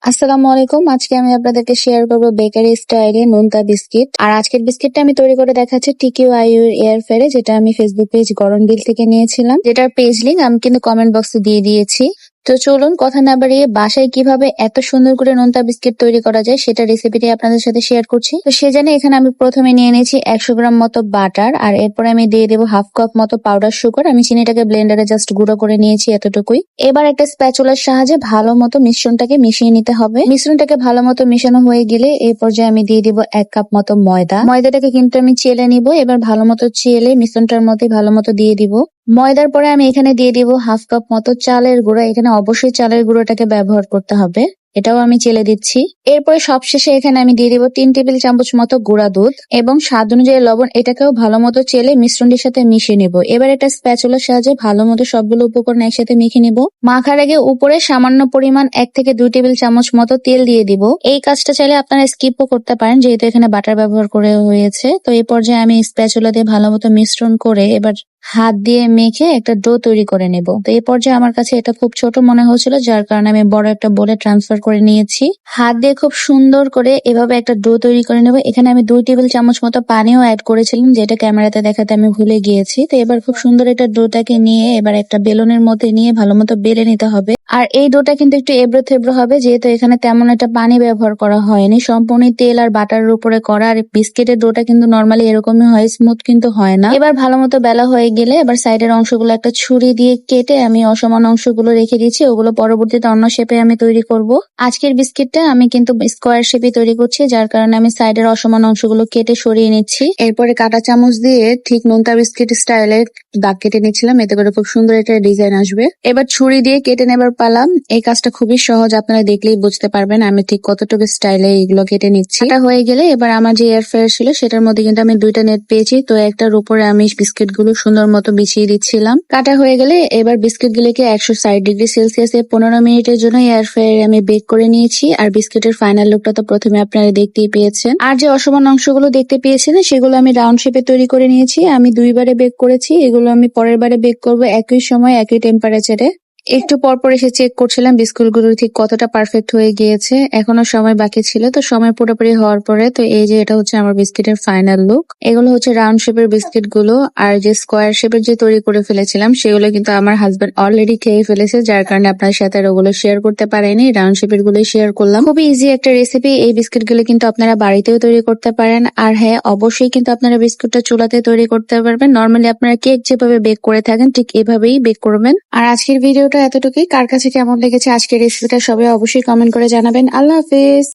আসসালামু আলাইকুম। আজকে আমি আপনাদেরকে শেয়ার করব বেকারি স্টাইলে নোনতা বিস্কিট। আর আজকের বিস্কিটটা আমি তৈরি করে দেখাচ্ছি টিকিউআইইউ এয়ার ফ্রায়ারে, যেটা আমি ফেসবুক পেজ গরম ডিল থেকে নিয়েছিলাম। যেটার পেজ লিংক আমি কিন্তু কমেন্ট বক্সে দিয়ে দিয়েছি। তো চলুন কথা না বাড়িয়ে বাসায় কিভাবে এত সুন্দর করে নোনতা বিস্কিট তৈরি করা যায় সেটা রেসিপিটি আপনাদের সাথে শেয়ার করছি। তো সেজন্য এখানে আমি প্রথমে নিয়ে নিয়েছি 100 গ্রাম মতো বাটার, আর এরপরে আমি দিয়ে দেবো হাফ কাপ মতো পাউডার সুগার। আমি চিনিটাকে ব্লেন্ডারে জাস্ট গুঁড়ো করে নিয়েছি এতটুকুই। এবার একটা স্প্যাচুলার সাহায্যে ভালো মতো মিশ্রণটাকে মিশিয়ে নিতে হবে। মিশ্রণটাকে ভালো মতো মেশানো হয়ে গেলে এই পর্যায়ে আমি দিয়ে দিব 1 কাপ মতো ময়দা। ময়দাটাকে কিন্তু আমি চেলে নিব। এবার ভালো মতো চেলে মিশ্রণটার মধ্যে ভালো মতো দিয়ে দিব। ময়দার পরে আমি এখানে দিয়ে দিব হাফ কাপ মতো চালের গুঁড়া। এখানে অবশ্যই চালের গুঁড়োটাকে ব্যবহার করতে হবে, এটাও আমি চেলে দিচ্ছি। এরপরে সবশেষে এখানে আমি দিয়ে দিব 3 টেবিল চামচ মতো গুঁড়া দুধ এবং স্বাদ অনুযায়ী লবণ। এটাকেও ভালো মতো চেলে মিশ্রণটির সাথে মিশিয়ে নিব। এবার একটা স্প্যাচুলার সাহায্যে ভালো মতো সবগুলো উপকরণ একসাথে মেখে নিব। মাখার আগে উপরে সামান্য পরিমাণ 1 থেকে 2 টেবিল চামচ মতো তেল দিয়ে দিব। এই কাজটা চাইলে আপনারা স্কিপও করতে পারেন, যেহেতু এখানে বাটার ব্যবহার করে হয়েছে। তো এই পর্যায়ে আমি স্প্যাচুলা দিয়ে ভালো মতো মিশ্রণ করে এবার হাত দিয়ে মেখে একটা ডো তৈরি করে নেব। তো এই পর্যায়ে আমার কাছে এটা খুব ছোট মনে হচ্ছিল, যার কারণে আমি বড় একটা বোলে ট্রান্সফার করে নিয়েছি। হাত দিয়ে খুব সুন্দর করে এভাবে একটা ডো তৈরি করে নেব। এখানে আমি 2 টেবিল চামচ মতো পানিও অ্যাড করেছিলাম, যেটা ক্যামেরাতে দেখাতে আমি ভুলে গিয়েছি। তো এবার খুব সুন্দর একটা ডোটাকে নিয়ে এবার একটা বেলুনের মধ্যে নিয়ে ভালো মতো বেলে নিতে হবে। আর এই ডোটা কিন্তু একটু এবড়ো থেবড়ো হবে, যেহেতু এখানে তেমন একটা পানি ব্যবহার করা হয়নি, সম্পূর্ণ তেল আর বাটারের উপরে করা। আর বিস্কিটের ডোটা কিন্তু নর্মালি এরকমই হয়, স্মুথ কিন্তু হয় না। এবার ভালো মতো বেলা হয়ে গেলে এবার সাইডের অংশগুলো একটা ছুরি দিয়ে কেটে আমি অসমান অংশগুলো রেখে দিচ্ছি। ওগুলো পরবর্তীতে অন্য শেপে আমি তৈরি করব। আজকের বিস্কিটটা আমি কিন্তু স্কোয়ার শেপে তৈরি করছি, যার কারণে আমি সাইডের অসমান অংশগুলো কেটে সরিয়ে নিচ্ছি। এরপরে কাঁটা চামচ দিয়ে ঠিক নোনতা বিস্কিট স্টাইলে দাগ কেটে নিচ্ছিলাম, এতে করে খুব সুন্দর একটা ডিজাইন আসবে। এবার ছুরি দিয়ে কেটে নেবার পালাম। এই কাজটা খুবই সহজ, আপনারা দেখলেই বুঝতে পারবেন আমি ঠিক কতটুকু স্টাইলে এগুলো কেটে নিচ্ছি। এটা হয়ে গেলে এবার আমার যে এয়ার ফ্রায়ার ছিল সেটার মধ্যে কিন্তু আমি 2টা নেট পেয়েছি। তো একটার উপরে আমি বিস্কিট গুলো সুন্দর মতো বিছিয়ে দিচ্ছিলাম। কাটা হয়ে গেলে এবার বিস্কিট গুলিকে 160 ডিগ্রি সেলসিয়াসে 15 মিনিটের জন্য এয়ার ফ্রায়ারে আমি বেক করে নিয়েছি। আর বিস্কিটের ফাইনাল লুকটা তো প্রথমে আপনারা দেখতেই পেয়েছেন। আর যে অসমান অংশগুলো দেখতে পেয়েছেন সেগুলো আমি রাউন্ড শেপে তৈরি করে নিয়েছি। আমি 2বারে বেক করেছি, এগুলো আমি পরের বারে বেক করব একই সময় একই টেম্পারেচারে। একটু পরপর এসে চেক করছিলাম বিস্কুটগুলো ঠিক কতটা পারফেক্ট হয়ে গিয়েছে। এখনো সময় বাকি ছিল, তো সময় পুরোপুরি হওয়ার পরে তো এই যে এটা হচ্ছে আমার বিস্কিটের ফাইনাল লুক। এগুলো হচ্ছে রাউন্ড শেপের বিস্কিট গুলো। আর যে স্কোয়ার শেপের যে তৈরি করে ফেলেছিলাম সেগুলো কিন্তু আমার হাজবেন্ড অলরেডি খেয়ে ফেলেছে, যার কারণে আপনার সাথে আর ওগুলো শেয়ার করতে পারেনি। রাউন্ড শেপের গুলোই শেয়ার করলাম। খুবই ইজি একটা রেসিপি। এই বিস্কিট গুলো কিন্তু আপনারা বাড়িতেও তৈরি করতে পারেন। আর হ্যাঁ, অবশ্যই কিন্তু আপনারা বিস্কুটটা চুলাতে তৈরি করতে পারবেন। নর্মালি আপনারা কেক যেভাবে বেক করে থাকেন ঠিক এভাবেই বেক করবেন। আর আজকের ভিডিওটা এতটুকুই। কার কাছে কেমন লেগেছে আজকের রেসিপিটা সবাই অবশ্যই কমেন্ট করে জানাবেন। আল্লাহ হাফেজ।